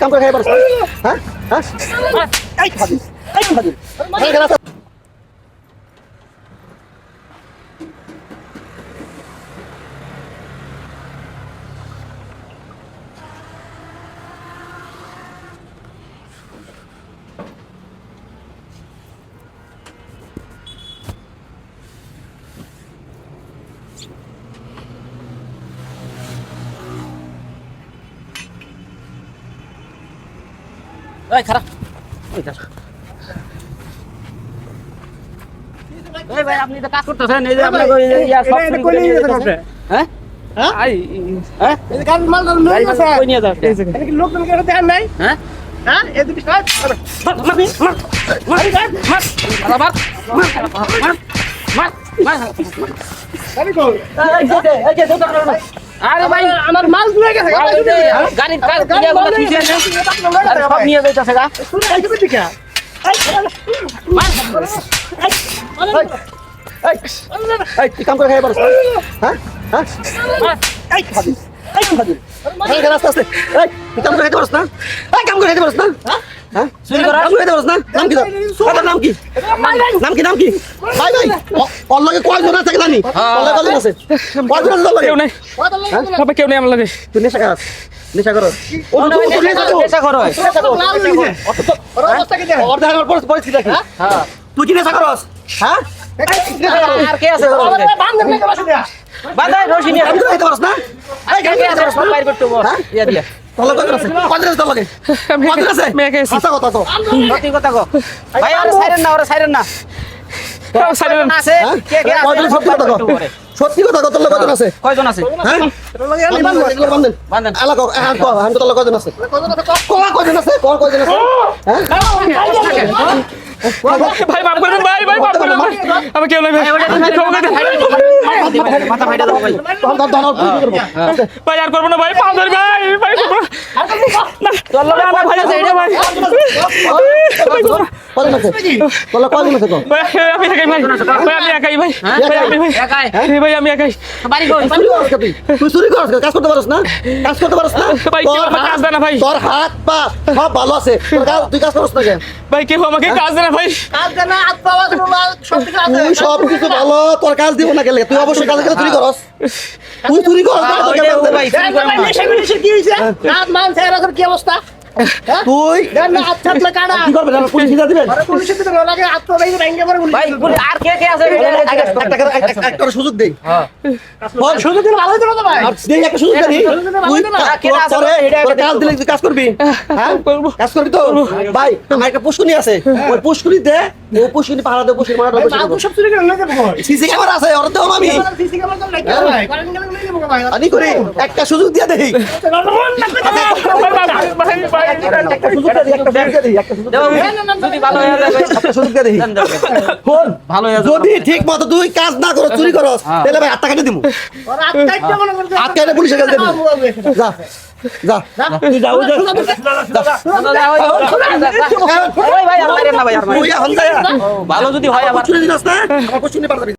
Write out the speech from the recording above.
কাম করে খাই পারছ হ্যাঁ হ্যাঁ এই খারাপ এই ভাই আপনি তো কাজ করতেছেন এই যে আপনাকে সব চুরি করে নিয়ে যাচ্ছে হ্যাঁ আই হ্যাঁ এই কাজ মাল ভাই কই নিয়ে যাচ্ছে এটা কি লোকজন কে দেন নাই হ্যাঁ হ্যাঁ এই দুটি কাজ আরে কই এই যে আরে ভাই আমার মাল ধুয়ে গেছে গাড়ির কাজ দিয়ে গুলো থুইছেন সব নিয়ে যাইতাছে গা এই তুমি ঠিক এই তুই কাম করে খাই পারছ হ্যাঁ হ্যাঁ এই খাবি এই খাবি এই রাস্তা আছে এই তুই কাম করে খাইতে পারছ না এই কাম করে খাইতে পারছ না হ্যাঁ চুরি করা কাম করে খাইতে পারছ না নাম কি তোর নাম কি নাম কি ভাই ভাই ওর লগে কয়জন আছে জানি ওর লগে কয়জন আছে কয়জন আছে তোর লগে কেউ নাই বাবা কেউ নাই আমার লাগে তুই নেশা করছ নেশা করছ ও নেশা করো ওর অবস্থা কি দেখ ওর দেখ ওর পরিস্থিতি দেখ হ্যাঁ তুই কি নেশা করছ হ্যাঁ আর কে আছে বাদাই রশি নিয়ে কাম করে খাইতে পারছ না এই কে আছে সব বাইর করতে বল ইয়া দিয়া তোর লগে কয়জন আছে কয়জন আছে তোর লগে কয়জন আছে মেয়ে গেছি আচ্ছা কথা তো সত্যি কথা কো ভাই আর সাইরেন না সাইরেন আছে কে কে আছে কয়জন সত্যি কথা কও সত্যি কথা কও তোর লগে কয়জন আছে কয়জন আছে হ্যাঁ তোর লগে আমি বান্ধেন বান্ধেন আলা কও হ্যাঁ কও আমি তোর লগে কয়জন আছে কয়জন আছে হ্যাঁ ভাই মাফ করে দেন ভাই ভাই মাফ করে দেন ভাই আমি কেউ নাই ভাই মাথা ফাইটা দাও ভাই ভাই আর করবো না ভাই পা ধরি ভাই ভাই করবো না তোর লগে আমার ভাই আছে এটা ভাই কয়জন আছে তোর লগে কয়জন আছে কও ভাই আমি একাই ভাই ভাই আমি একাই ভাই ভাই আমি ভাই একাই ভাই আমি একাই বাড়ি কই তুই চুরি করছ কাজ করতে পারছ না ভাই কেউ আমাকে কাজ দেয় না ভাই তোর হাত পা সব ভালো আছে তুই কাজ করছ না কেন ভাই কেউ আমাকে কাজ দেয় না ভাই কাজ দেনা হাত পা সব কিছু আছে তুই সব কিছু ভালো তোর কাজ দিব না গেলে তুই অবশ্যই কাজ করে চুরি করস তুই চুরি করস ভাই কি হইছে রাত মান ছাড়া কি অবস্থা তুই না আচ্ছা না কাটা কি করবে না পুলিশ দিতে দিবেন পুলিশ দিতে না লাগে আত্ম ভাই ভাঙ্গে পড়ে ভাই আর কে আছে একটা সুযোগ দেই হ্যাঁ সুযোগ দিলে ভালো হতো না ভাই দেই একটা সুযোগ দেই তুই কাজ দিলে তুই কাজ করবি হ্যাঁ কাজ করবি তো ভাই আমার একটা পুষ্কুনি আছে ওই পুষ্কুনি দে ও পুষ্কুনি পাহারা দে পুষ্কুনি মারা দে সব চুরি করে লাগে ভাই সিসি ক্যামেরা আছে ওর তো আমি সিসি ক্যামেরা তো লাগে ভাই কারেন্ট গেলে নিয়ে নেব ভাই আমি করি একটা সুযোগ দিয়া দেই একটা সুযোগ দেই যদি ভালো হয়ে যায় একটা সুযোগ দেই ফোন ভালো হয়ে যদি ঠিক মতো তুই কাজ না করো চুরি করস তাহলে ভাই আত্মা কেটে দিমু হাত কেটে পুলিশের কাছে দিমু যা যা তুই যাও ভাই আর মারেন না ভাই আর ভালো ভালো যদি হয় আবার চুরি দিনস না আমার কোশ্চেন পারবি